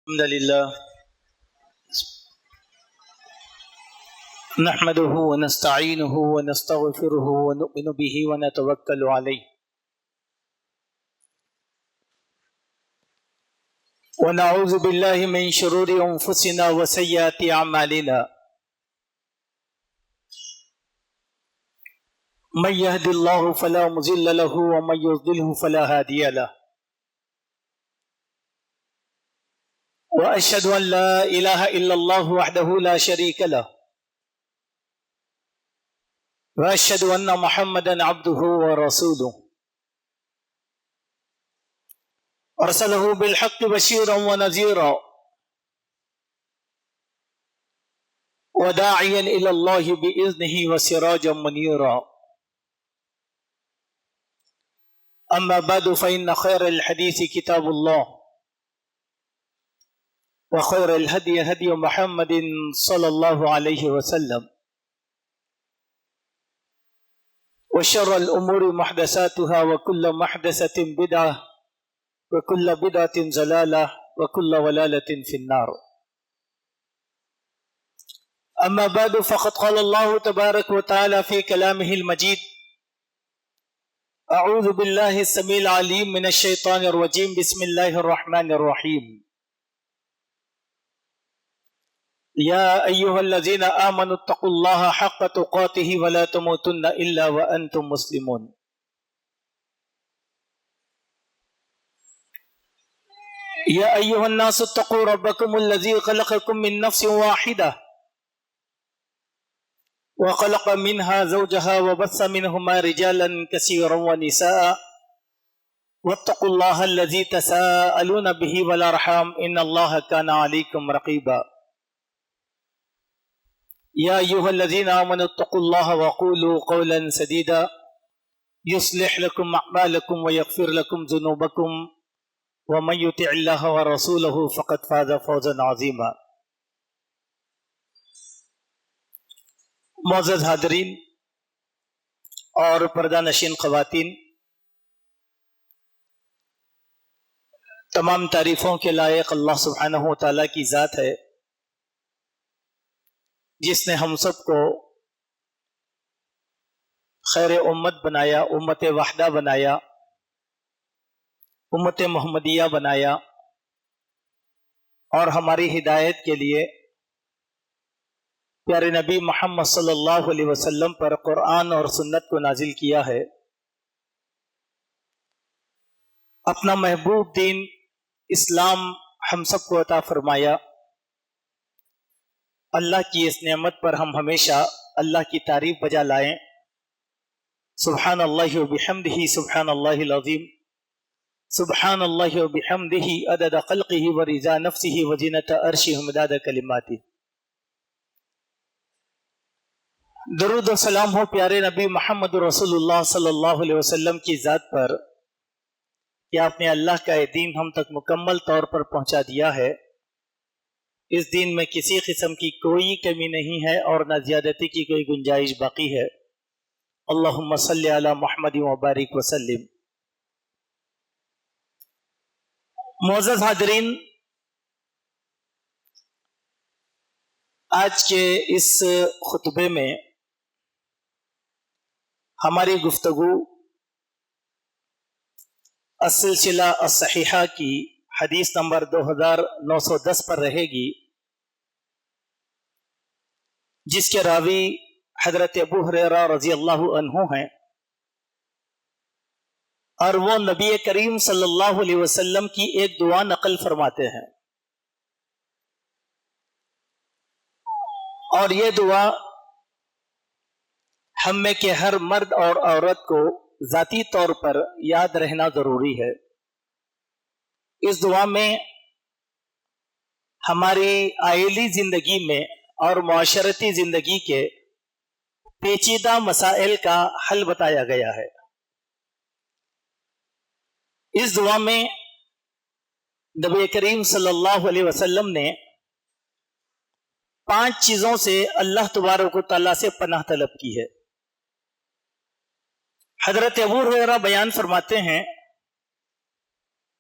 الحمد لله نحمده ونستعينه ونستغفره ونؤمن به ونتوكل عليه ونعوذ بالله من شرور أنفسنا وسيئات أعمالنا من يهد الله فلا مضل له ومن يضلل فلا هادي له وأشهد أن لا إله إلا الله وحده لا شريك له وأشهد أن محمدا عبده ورسوله أرسله بالحق بشيرا ونذيرا وداعيا إلى الله بإذنه وسراجا منيرا أما بعد فإن خير الحديث كتاب الله وخير الهدي هدي محمد صلى الله عليه وسلم وشر الأمور محدثاتها وكل محدثة بدعة وكل بدعة ضلالة وكل ضلالة في النار. أما بعد فقد قال الله تبارك وتعالى في كلامه المجيد: أعوذ بالله السميع العليم من الشيطان الرجيم بسم الله الرحمن الرحيم. يا أيها الذين آمنوا اتقوا الله حق تقاته ولا تموتن إلا وأنتم مسلمون. يا أيها الناس اتقوا ربكم الذي خلقكم من نفس واحدة وخلق منها زوجها وبث منهما رجالا كثيرا ونساء واتقوا الله الذي تساءلون به والأرحام إن الله كان عليكم رقيبا. يا أيها الذين آمنوا اتقوا الله وقولوا قولا سديدا يصلح لكم أعمالكم ويغفر لكم ذنوبكم ومن يطع الله ورسوله فقد فاز فوزا عظيما. معزز حاضرین اور پردہ نشین خواتین، تمام تعریفوں کے لائق اللہ سبحانہ و تعالیٰ کی ذات ہے جس نے ہم سب کو خیر امت بنایا، امت وحدہ بنایا، امت محمدیہ بنایا اور ہماری ہدایت کے لیے پیارے نبی محمد صلی اللہ علیہ وسلم پر قرآن اور سنت کو نازل کیا ہے۔ اپنا محبوب دین اسلام ہم سب کو عطا فرمایا۔ اللہ کی اس نعمت پر ہم ہمیشہ اللہ کی تعریف بجا لائیں۔ سبحان اللہ وبحمدہ سبحان اللہ العظیم، سبحان اللہ وبحمدہ عدد خلقہ ورضا نفسہ وزینۃ عرشہ ومداد کلماتہ۔ درود و سلام ہو پیارے نبی محمد رسول اللہ صلی اللہ علیہ وسلم کی ذات پر کہ آپ نے اللہ کا یہ دین ہم تک مکمل طور پر پہنچا دیا ہے۔ اس دین میں کسی قسم کی کوئی کمی نہیں ہے اور نہ زیادتی کی کوئی گنجائش باقی ہے۔ اللہم صلی علی محمد وبارک وسلم۔ معزز حاضرین، آج کے اس خطبے میں ہماری گفتگو السلسلہ الصحیحہ کی حدیث نمبر 2910 پر رہے گی، جس کے راوی حضرت ابو ہریرہ رضی اللہ عنہ ہیں، اور وہ نبی کریم صلی اللہ علیہ وسلم کی ایک دعا نقل فرماتے ہیں، اور یہ دعا ہم میں کے ہر مرد اور عورت کو ذاتی طور پر یاد رہنا ضروری ہے۔ اس دعا میں ہماری عائلی زندگی میں اور معاشرتی زندگی کے پیچیدہ مسائل کا حل بتایا گیا ہے۔ اس دعا میں نبی کریم صلی اللہ علیہ وسلم نے 5 چیزوں سے اللہ تبارک و تعالیٰ سے پناہ طلب کی ہے۔ حضرت ابو ہریرہ بیان فرماتے ہیں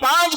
5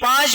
5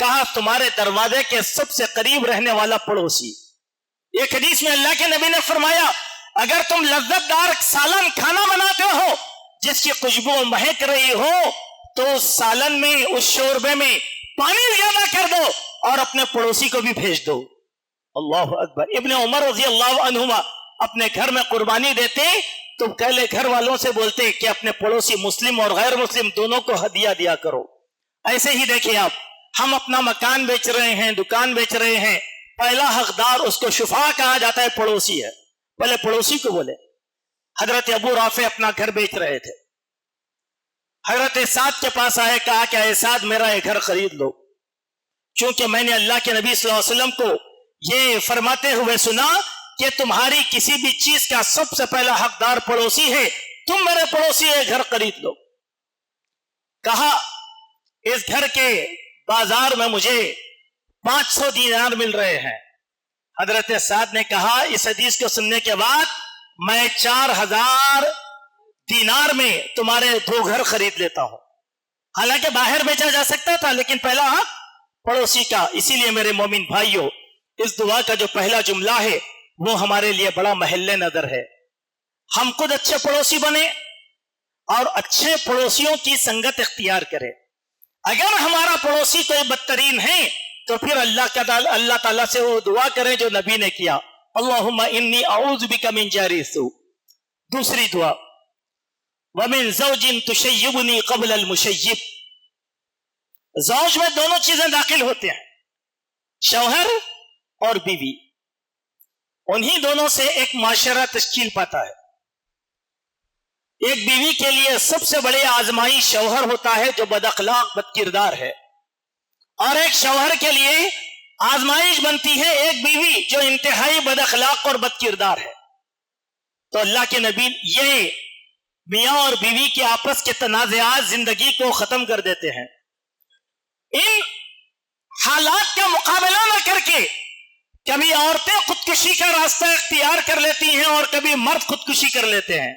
کہا تمہارے دروازے کے سب سے قریب رہنے والا پڑوسی. ایک حدیث میں اللہ کے نبی نے فرمایا اگر تم لذت دار سالن کھانا بناتے ہو جس کی خوشبو مہک رہی ہو تو اس سالن میں اس شوربے میں پانی زیادہ کر دو اور اپنے پڑوسی کو بھی بھیج دو. اللہ اکبر. ابن عمر رضی اللہ عنہما اپنے گھر میں قربانی دیتے تو پہلے گھر والوں سے بولتے کہ اپنے پڑوسی مسلم اور غیر مسلم دونوں کو ہدیہ دیا کرو. ایسے ہی دیکھیں آپ, ہم اپنا مکان بیچ رہے ہیں, دکان بیچ رہے ہیں, پہلا حقدار اس کو شفا کہا جاتا ہے پڑوسی ہے, پہلے پڑوسی کو بولے. حضرت ابو رافع اپنا گھر بیچ رہے تھے, حضرت سعد کے پاس آئے, کہا کہ اے سعد میرا یہ گھر خرید لو, چونکہ میں نے اللہ کے نبی صلی اللہ علیہ وسلم کو یہ فرماتے ہوئے سنا کہ تمہاری کسی بھی چیز کا سب سے پہلا حقدار پڑوسی ہے, تم میرے پڑوسی یہ گھر خرید لو. کہا اس گھر کے بازار میں مجھے 500 دینار مل رہے ہیں. حضرت سعد نے کہا اس حدیث کو سننے کے بعد میں 4000 دینار میں تمہارے 2 گھر خرید لیتا ہوں. حالانکہ باہر بیچا جا سکتا تھا لیکن پہلا حق پڑوسی کا. اسی لیے میرے مومن بھائیوں, اس دعا کا جو پہلا جملہ ہے وہ ہمارے لیے بڑا محل نظر ہے. ہم خود اچھے پڑوسی بنے اور اچھے پڑوسیوں کی سنگت اختیار کریں. اگر ہمارا پڑوسی کوئی بدترین ہے تو پھر اللہ تعالیٰ سے وہ دعا کریں جو نبی نے کیا, اللہم انی اعوذ بک من جار السوء. دوسری دعا ومن زوج تشیبنی قبل المشیب. زوج میں دونوں چیزیں داخل ہوتے ہیں, شوہر اور بیوی. انہی دونوں سے ایک معاشرہ تشکیل پاتا ہے. ایک بیوی کے لیے سب سے بڑی آزمائش شوہر ہوتا ہے جو بد اخلاق بد کردار ہے, اور ایک شوہر کے لیے آزمائش بنتی ہے ایک بیوی جو انتہائی بد اخلاق اور بد کردار ہے. تو اللہ کے نبی یہ میاں اور بیوی کے آپس کے تنازعات زندگی کو ختم کر دیتے ہیں. ان حالات کا مقابلہ نہ کر کے کبھی عورتیں خودکشی کا راستہ اختیار کر لیتی ہیں اور کبھی مرد خودکشی کر لیتے ہیں.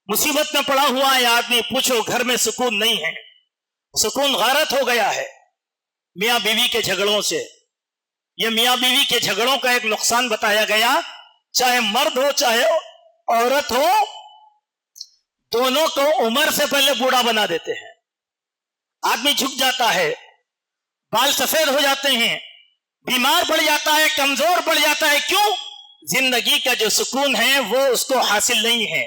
مصیبت میں پڑا ہوا ہے آدمی, پوچھو گھر میں سکون نہیں ہے, سکون غارت ہو گیا ہے میاں بیوی کے جھگڑوں سے. یہ میاں بیوی کے جھگڑوں کا ایک نقصان بتایا گیا, چاہے مرد ہو چاہے عورت ہو, دونوں کو عمر سے پہلے بوڑھا بنا دیتے ہیں. آدمی جھک جاتا ہے, بال سفید ہو جاتے ہیں, بیمار پڑ جاتا ہے, کمزور پڑ جاتا ہے. کیوں؟ زندگی کا جو سکون ہے وہ اس کو حاصل نہیں ہے.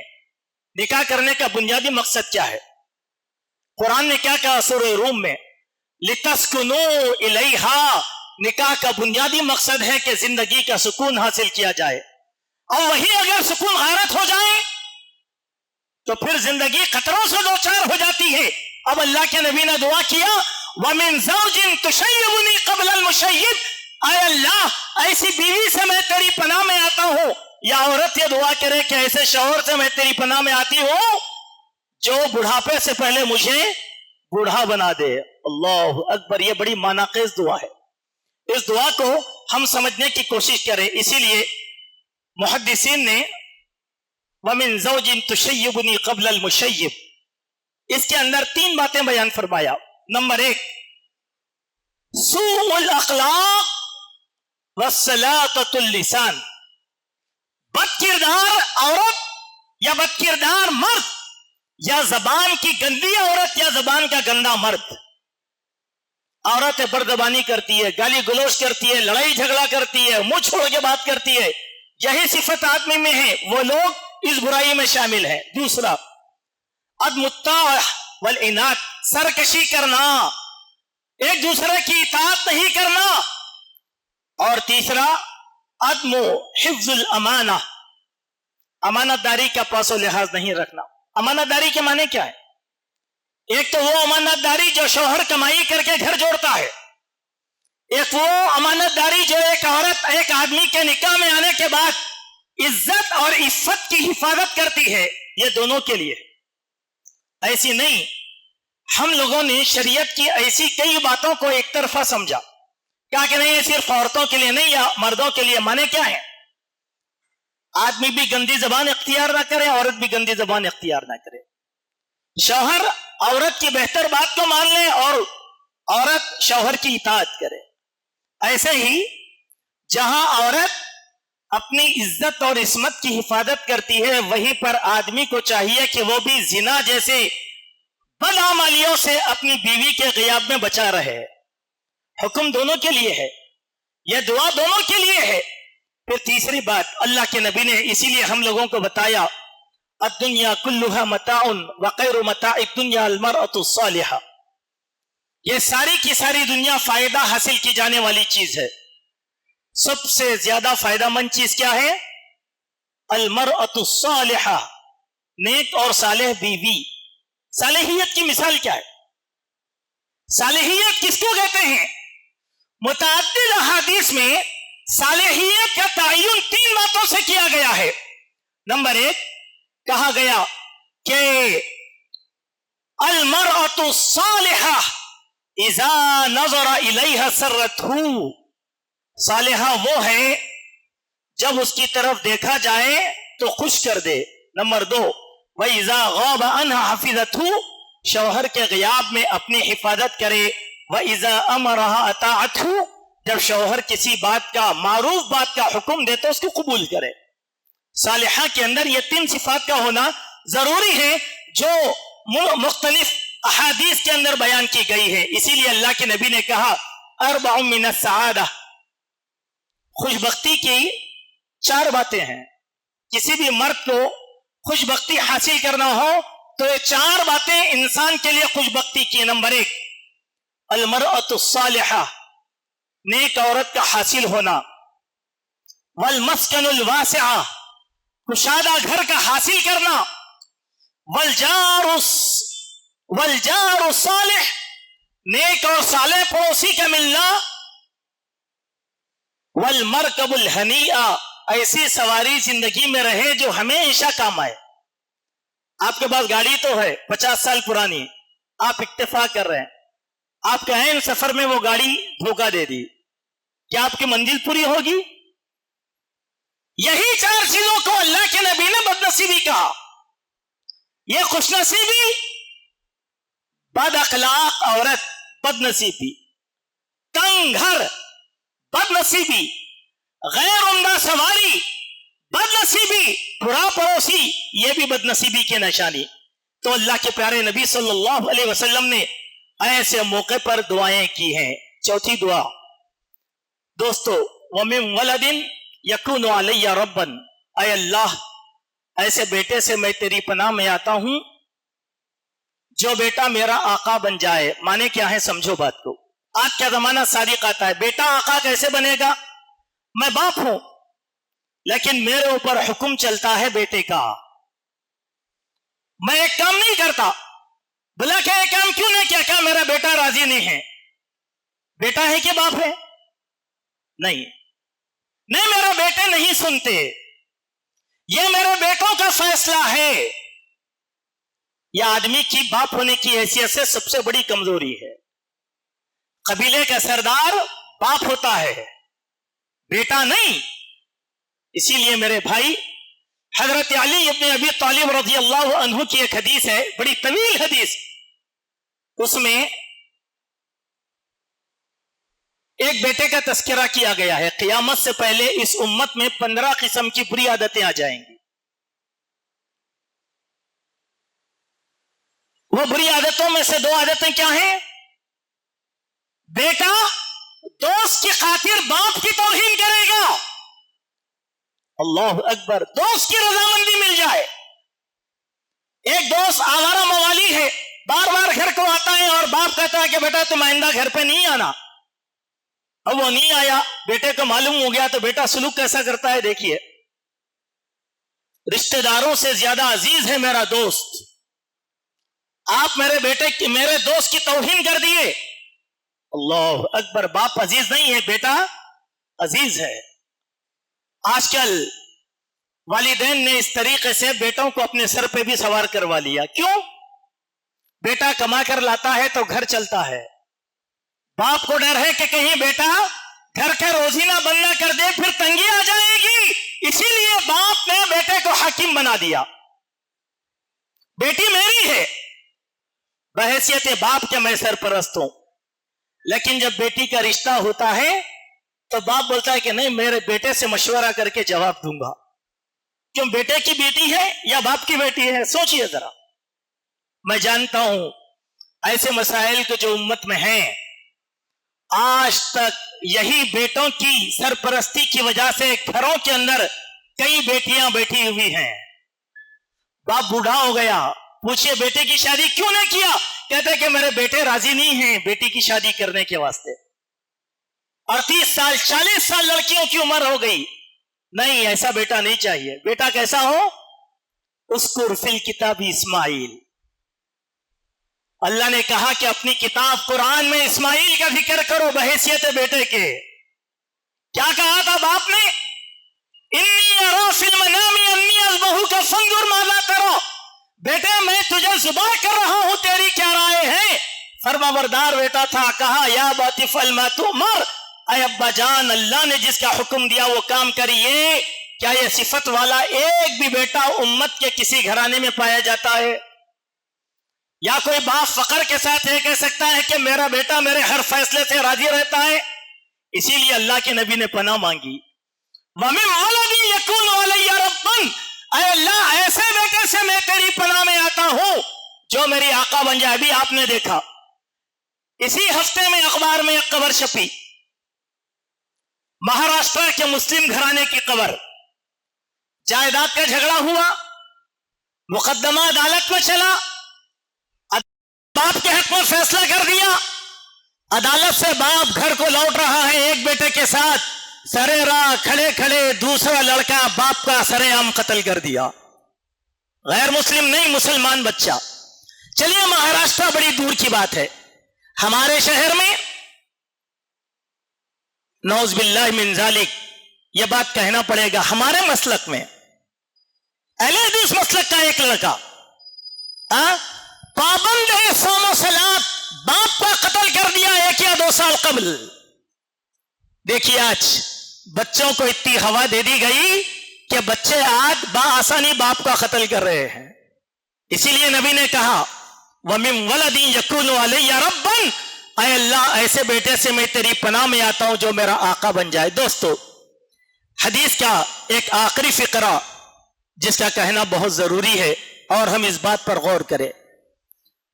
نکاح کرنے کا بنیادی مقصد کیا ہے؟ قرآن نے کیا کہا سورہ روم میں, لِتَسْكُنُوا إِلَيْهَا. نکاح کا بنیادی مقصد ہے کہ زندگی کا سکون حاصل کیا جائے, اور وہی اگر سکون غارت ہو جائے تو پھر زندگی خطروں سے دوچار ہو جاتی ہے. اب اللہ کے نبی نے دعا کیا وَمِن زَوْجٍ تُشَيِّبُنِي قَبْلَ الْمُشَيِّبِ. اے اللہ ایسی بیوی سے میں تیری پناہ میں آتا ہوں. یا عورت یہ دعا کرے کہ ایسے شوہر سے میں تیری پناہ میں آتی ہوں جو بڑھاپے سے پہلے مجھے بوڑھا بنا دے. اللہ اکبر. یہ بڑی معنی خیز دعا ہے, اس دعا کو ہم سمجھنے کی کوشش کریں. اسی لیے محدثین نے وَمِن زَوْجٍ تُشَيِّبُنِي قَبْلَ الْمُشَيِّبِ اس کے اندر 3 باتیں بیان فرمایا. نمبر 1 سوء الاخلاق وسلاطۃ اللسان. بد کردار عورت یا بد کردار مرد, یا زبان کی گندی عورت یا زبان کا گندا مرد. عورت بردبانی کرتی ہے, گالی گلوچ کرتی ہے, لڑائی جھگڑا کرتی ہے, منہ چھوڑ کے بات کرتی ہے. یہی صفت آدمی میں ہے, وہ لوگ اس برائی میں شامل ہیں. دوسرا عدم الطاعہ والعناد. سرکشی کرنا, ایک دوسرے کی اطاعت نہیں کرنا. اور تیسرا عدم حفظ الامانہ. امانت داری کا پاس و لحاظ نہیں رکھنا. امانت داری کے معنی کیا ہے؟ ایک تو وہ امانت داری جو شوہر کمائی کر کے گھر جوڑتا ہے, ایک وہ امانت داری جو ایک عورت ایک آدمی کے نکاح میں آنے کے بعد عزت اور عفت کی حفاظت کرتی ہے. یہ دونوں کے لیے. ایسی نہیں, ہم لوگوں نے شریعت کی ایسی کئی باتوں کو ایک طرفہ سمجھا, کہا کہ نہیں یہ صرف عورتوں کے لیے نہیں یا مردوں کے لیے. معنی کیا ہے؟ آدمی بھی گندی زبان اختیار نہ کرے, عورت بھی گندی زبان اختیار نہ کرے. شوہر عورت کی بہتر بات کو مان لے اور عورت شوہر کی اطاعت کرے، ایسے ہی جہاں عورت اپنی عزت اور عصمت کی حفاظت کرتی ہے وہیں پر آدمی کو چاہیے کہ وہ بھی زنا جیسے بدعمالیوں سے اپنی بیوی کے غیاب میں بچا رہے۔ حکم دونوں کے لیے ہے، یہ دعا دونوں کے لیے ہے۔ پھر تیسری بات اللہ کے نبی نے اسی لیے ہم لوگوں کو بتایا الدنیا کلھا متاع وخیر متاع الدنیا المرأۃ الصالحہ، یہ ساری کی ساری دنیا فائدہ حاصل کی جانے والی چیز ہے، سب سے زیادہ فائدہ مند چیز کیا ہے؟ المرأۃ الصالحہ، نیک اور صالح بیوی۔ صالحیت کی مثال کیا ہے؟ صالحیت کس کو کہتے ہیں؟ متعدد احادیث میں صالحیت کا تعین 3 باتوں سے کیا گیا ہے۔ نمبر 1 کہا گیا کہ المرأۃ الصالحہ اذا نظر الیہا سرتہ، صالحہ وہ ہے جب اس کی طرف دیکھا جائے تو خوش کر دے۔ نمبر 2 وَإِذَا غَابَ عَنْهَا حَفِظَتْهُ، شوہر کے غیاب میں اپنی حفاظت کرے۔ وَإِذَا أَمَرَهَا أَطَاعَتْهُ، جب شوہر کسی بات کا معروف بات کا حکم دے تو اس کو قبول کرے۔ صالحہ کے اندر یہ 3 صفات کا ہونا ضروری ہے جو مختلف احادیث کے اندر بیان کی گئی ہے۔ اسی لیے اللہ کے نبی نے کہا 4 من السعادہ، خوش بختی کی 4 باتیں ہیں۔ کسی بھی مرد کو خوش بختی حاصل کرنا ہو تو یہ 4 باتیں انسان کے لیے خوش بختی کی۔ نمبر 1 المرأۃ الصالحہ، نیک عورت کا حاصل ہونا۔ والمسکن الواسعہ، کشادہ گھر کا حاصل کرنا۔ والجار الصالح، نیک اور صالح پڑوسی کا ملنا۔ والمرکب الہنیئہ، ایسی سواری زندگی میں رہے جو ہمیشہ کام آئے۔ آپ کے پاس گاڑی تو ہے 50 سال پرانی، آپ اکتفا کر رہے ہیں، آپ کے عین سفر میں وہ گاڑی دھوکہ دے دی، کیا آپ کی منزل پوری ہوگی؟ یہی 4 چیزوں کو اللہ کے نبی نے بدنصیبی کہا۔ یہ خوش نصیبی، بد اخلاق عورت بد نصیبی، تنگ گھر بد نصیبی، غیر عمدہ سواری بد نصیبی، برا پڑوسی یہ بھی بد نصیبی کی نشانی۔ تو اللہ کے پیارے نبی صلی اللہ علیہ وسلم نے ایسے موقع پر دعائیں کی ہیں۔ چوتھی دعا دوستو وَمِن وَلَدٍ يَكُونُ عَلَيَّ رَبًّا، اے اللہ ایسے بیٹے سے میں تیری پناہ میں آتا ہوں جو بیٹا میرا آقا بن جائے۔ مانے کیا ہے سمجھو بات کو۔ آج کا زمانہ صادق آتا ہے، بیٹا آقا کیسے بنے گا؟ میں باپ ہوں لیکن میرے اوپر حکم چلتا ہے بیٹے کا، میں ایک کام نہیں کرتا، بلا کہ ایک کام کیوں نہیں کیا، کیا میرا بیٹا راضی نہیں ہے؟ بیٹا ہے کہ باپ ہے؟ نہیں، میرے بیٹے نہیں سنتے، یہ میرے بیٹوں کا فیصلہ ہے۔ یہ آدمی کی باپ ہونے کی حیثیت سے سب سے بڑی کمزوری ہے۔ قبیلے کا سردار باپ ہوتا ہے، بیٹا نہیں۔ اسی لیے میرے بھائی حضرت علی ابن ابی طالب رضی اللہ عنہ کی ایک حدیث ہے، بڑی طویل حدیث، اس میں ایک بیٹے کا تذکرہ کیا گیا ہے۔ قیامت سے پہلے اس امت میں 15 قسم کی بری عادتیں آ جائیں گی۔ وہ بری عادتوں میں سے 2 عادتیں کیا ہیں؟ بیٹا دوست کی خاطر باپ کی توہین کرے گا، اللہ اکبر، دوست کی رضامندی مل جائے۔ ایک دوست آوارہ موالی ہے، بار بار گھر کو آتا ہے اور باپ کہتا ہے کہ بیٹا تم آئندہ گھر پہ نہیں آنا، اب وہ نہیں آیا، بیٹے کو معلوم ہو گیا تو بیٹا سلوک کیسا کرتا ہے دیکھیے۔ رشتہ داروں سے زیادہ عزیز ہے میرا دوست، آپ میرے دوست کی توہین کر دیے، اللہ اکبر، باپ عزیز نہیں ہے، بیٹا عزیز ہے۔ آج کل والدین نے اس طریقے سے بیٹوں کو اپنے سر پہ بھی سوار کروا لیا۔ کیوں؟ بیٹا کما کر لاتا ہے تو گھر چلتا ہے، باپ کو ڈر ہے کہ کہیں بیٹا گھر کا روزینہ بند نہ کر دے، پھر تنگی آ جائے گی، اسی لیے باپ نے بیٹے کو حاکم بنا دیا۔ بیٹی میری ہے، بحیثیت باپ کے میں سرپرست ہوں، لیکن جب بیٹی کا رشتہ ہوتا ہے تو باپ بولتا ہے کہ نہیں، میرے بیٹے سے مشورہ کر کے جواب دوں گا. کیوں؟ بیٹے کی بیٹی ہے یا باپ کی بیٹی ہے؟ سوچئے ذرا. میں جانتا ہوں ایسے مسائل کے جو امت میں ہیں، آج تک یہی بیٹوں کی سرپرستی کی وجہ سے گھروں کے اندر کئی بیٹیاں بیٹھی ہوئی ہیں. باپ بوڑھا ہو گیا، پوچھئے بیٹے کی شادی کیوں نہیں کیا؟ کہتے کہ میرے بیٹے راضی نہیں ہیں بیٹی کی شادی کرنے کے واسطے. 38 سال 40 سال لڑکیوں کی عمر ہو گئی، نہیں ایسا بیٹا نہیں چاہیے. بیٹا کیسا ہو؟ اذکر فی الکتاب اسماعیل. اللہ نے کہا کہ اپنی کتاب قرآن میں اسماعیل کا ذکر کرو بحیثیت بیٹے کے. کیا کہا تھا باپ نے؟ انی ارا فی المنام انی اذبحک فانظر ماذا ترى. بیٹے میں تجھے ذبح کر رہا ہوں، تیری کیا رائے ہے؟ فرمانبردار بیٹا تھا، کہا یا ابت افعل ما تؤمر. اے ابا جان، اللہ نے جس کا حکم دیا وہ کام کریے. کیا یہ صفت والا ایک بھی بیٹا امت کے کسی گھرانے میں پایا جاتا ہے؟ یا کوئی باپ فخر کے ساتھ یہ کہہ سکتا ہے کہ میرا بیٹا میرے ہر فیصلے سے راضی رہتا ہے؟ اسی لیے اللہ کے نبی نے پناہ مانگی. وَمِنْ وَلَدٍ يَكُونُ عَلَيَّ رَبًّا. اے اللہ، ایسے بیٹے سے میں تیری پناہ میں آتا ہوں جو میری آقا بن جائے. ابھی آپ نے دیکھا اسی ہفتے میں اخبار میں ایک خبر چھپی، مہاراشٹر کے مسلم گھرانے کی خبر. جائیداد کا جھگڑا ہوا، مقدمہ عدالت میں چلا، باپ کے حق میں فیصلہ کر دیا. عدالت سے باپ گھر کو لوٹ رہا ہے ایک بیٹے کے ساتھ، سرے راہ کھڑے کھڑے دوسرا لڑکا باپ کا سرے عام قتل کر دیا. غیر مسلم نہیں، مسلمان بچہ. چلیے مہاراشٹر بڑی دور کی بات ہے، ہمارے شہر میں نعوذ باللہ من ذالک یہ بات کہنا پڑے گا، ہمارے مسلک میں اہل حدیث مسلک کا ایک لڑکا پابند ہے صوم و صلات، باپ کا قتل کر دیا 1 یا 2 سال قبل. دیکھیے آج بچوں کو اتنی ہوا دے دی گئی کہ بچے آج بآسانی باپ کا قتل کر رہے ہیں. اسی لیے نبی نے کہا وَمِن وَلَدٍ يَكُونُ عَلَيَّ رَبًّا. اے اللہ، ایسے بیٹے سے میں تیری پناہ میں آتا ہوں جو میرا آقا بن جائے. دوستو، حدیث کا ایک آخری فقرہ جس کا کہنا بہت ضروری ہے اور ہم اس بات پر غور کریں.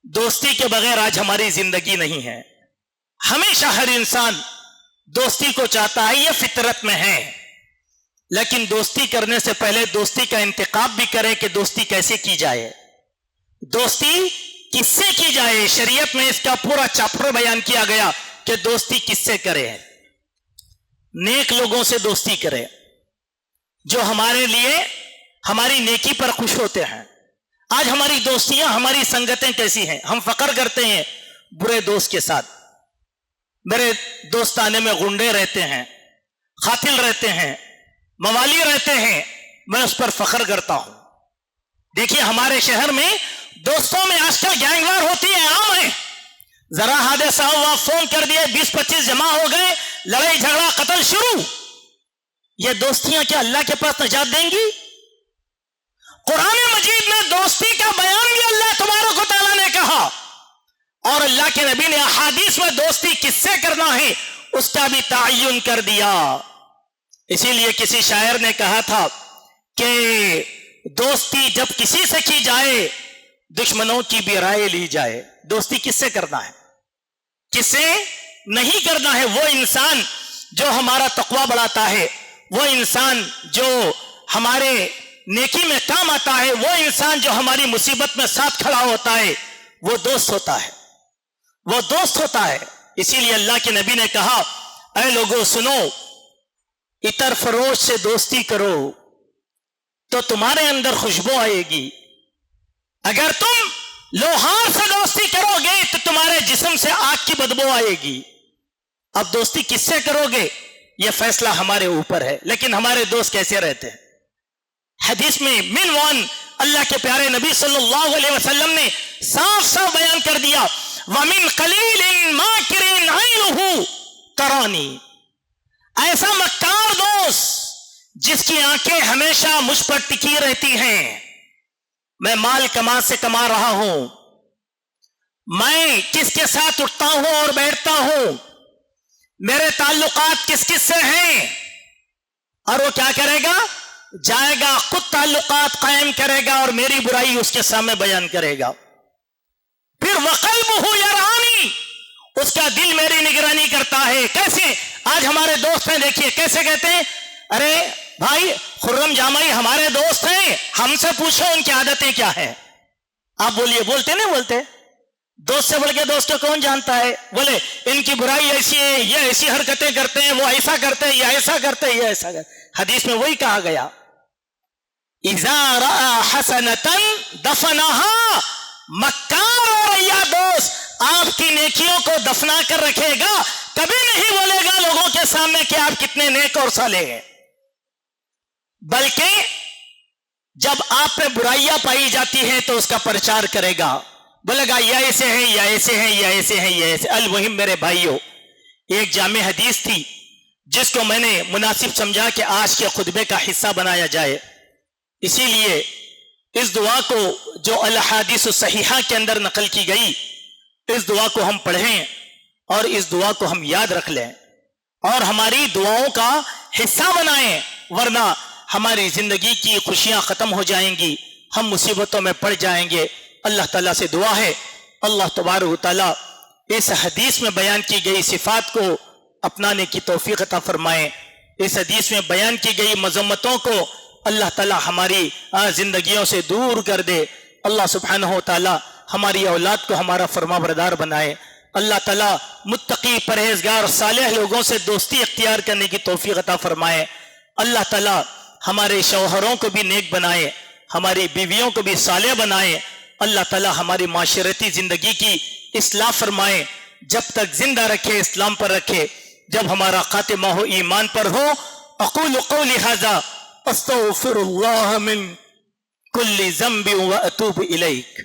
دوستی کے بغیر آج ہماری زندگی نہیں ہے. ہمیشہ ہر انسان دوستی کو چاہتا ہے، یہ فطرت میں ہے. لیکن دوستی کرنے سے پہلے دوستی کا انتخاب بھی کرے کہ دوستی کیسے کی جائے، دوستی کس سے کی جائے. شریعت میں اس کا پورا چیپٹر بیان کیا گیا کہ دوستی کس سے کرے. نیک لوگوں سے دوستی کرے جو ہمارے لیے ہماری نیکی پر خوش ہوتے ہیں. آج ہماری دوستیاں، ہماری سنگتیں کیسی ہیں؟ ہم فخر کرتے ہیں برے دوست کے ساتھ. میرے دوستانے میں غنڈے رہتے ہیں، قاتل رہتے ہیں، موالی رہتے ہیں، میں اس پر فخر کرتا ہوں. دیکھیے ہمارے شہر میں دوستوں میں آج کل گینگ وار ہوتی ہے، عام ہے. ذرا حادثہ ہوا، فون کر دیے، 20-25 جمع ہو گئے، لڑائی جھگڑا قتل شروع. یہ دوستیاں کیا اللہ کے پاس نجات دیں گی؟ قرآن مجید میں دوستی کا بیان بھی اللہ تبارک و تعالیٰ نے کہا، اور اللہ کے نبی نے احادیث میں دوستی کس سے کرنا ہے اس کا بھی تعین کر دیا. اسی لیے کسی شاعر نے کہا تھا کہ دوستی جب کسی سے کی جائے دشمنوں کی بھی رائے لی جائے. دوستی کس سے کرنا ہے، کس سے نہیں کرنا ہے؟ وہ انسان جو ہمارا تقویٰ بڑھاتا ہے، وہ انسان جو ہمارے نیکی میں کام آتا ہے، وہ انسان جو ہماری مصیبت میں ساتھ کھڑا ہوتا ہے، وہ دوست ہوتا ہے، وہ دوست ہوتا ہے. اسی لیے اللہ کے نبی نے کہا اے لوگوں سنو، عطر فروش سے دوستی کرو تو تمہارے اندر خوشبو آئے گی. اگر تم لوہار سے دوستی کرو گے تو تمہارے جسم سے آگ کی بدبو آئے گی. اب دوستی کس سے کرو گے یہ فیصلہ ہمارے اوپر ہے. لیکن ہمارے دوست کیسے رہتے ہیں؟ حدیث میں من وان اللہ کے پیارے نبی صلی اللہ علیہ وسلم نے صاف صاف بیان کر دیا وَمِن قَلِيلٍ مَاكِرٍ عَيْنُهُ تَرَانِي. ایسا مکار دوست جس کی آنکھیں ہمیشہ مجھ پر ٹکی رہتی ہیں، میں مال کما سے کما رہا ہوں، میں کس کے ساتھ اٹھتا ہوں اور بیٹھتا ہوں, میرے تعلقات کس کس سے ہیں, اور وہ کیا کرے گا, جائے گا خود تعلقات قائم کرے گا اور میری برائی اس کے سامنے بیان کرے گا. پھر وقلبہ یرانی, اس کا دل میری نگرانی کرتا ہے. کیسے؟ آج ہمارے دوست ہیں, دیکھیے کیسے کہتے ہیں, ارے بھائی خرم جامعی ہمارے دوست ہیں, ہم سے پوچھو ان کی عادتیں کیا ہیں. آپ بولیے, بولتے نہیں بولتے؟ دوست سے بڑھ کے دوست کو کون جانتا ہے؟ بولے ان کی برائی ایسی ہے, یہ ایسی حرکتیں کرتے ہیں, وہ ایسا کرتے ہیں, یہ ایسا کرتے ہیں, یہ ایسا کرتے. حدیث میں وہی کہا گیا, اذا رأى حسنة دفنها. مکار اور یا دوست آپ کی نیکیوں کو دفنا کر رکھے گا, کبھی نہیں بولے گا لوگوں کے سامنے کہ آپ کتنے نیک اور صالح ہیں, بلکہ جب آپ پہ برائیاں پائی جاتی ہیں تو اس کا پرچار کرے گا, بولے گا یہ ایسے ہیں, یا ایسے ہیں, یا ایسے ہیں, یا ایسے. المہم میرے بھائیوں, ایک جامع حدیث تھی جس کو میں نے مناسب سمجھا کہ آج کے خطبے کا حصہ بنایا جائے. اسی لیے اس دعا کو جو الاحادیث الصحیحہ کے اندر نقل کی گئی, اس دعا کو ہم پڑھیں اور اس دعا کو ہم یاد رکھ لیں اور ہماری دعاؤں کا حصہ بنائیں, ورنہ ہماری زندگی کی خوشیاں ختم ہو جائیں گی, ہم مصیبتوں میں پڑ جائیں گے. اللہ تعالیٰ سے دعا ہے اللہ تبارک و تعالیٰ اس حدیث میں بیان کی گئی صفات کو اپنانے کی توفیق عطا فرمائیں. اس حدیث میں بیان کی گئی مذمتوں کو اللہ تعالیٰ ہماری زندگیوں سے دور کر دے. اللہ سبحانہ و تعالیٰ ہماری اولاد کو ہمارا فرما بردار بنائے. اللہ تعالیٰ متقی پرہیزگار صالح لوگوں سے دوستی اختیار کرنے کی توفیق عطا فرمائے. اللہ تعالیٰ ہمارے شوہروں کو بھی نیک بنائے, ہماری بیویوں کو بھی صالح بنائے. اللہ تعالیٰ ہماری معاشرتی زندگی کی اصلاح فرمائے, جب تک زندہ رکھے اسلام پر رکھے, جب ہمارا خاتمہ ہو ایمان پر ہو. اقول قولی ھذا استغفر اللہ من کل ذنب واتوب الیک.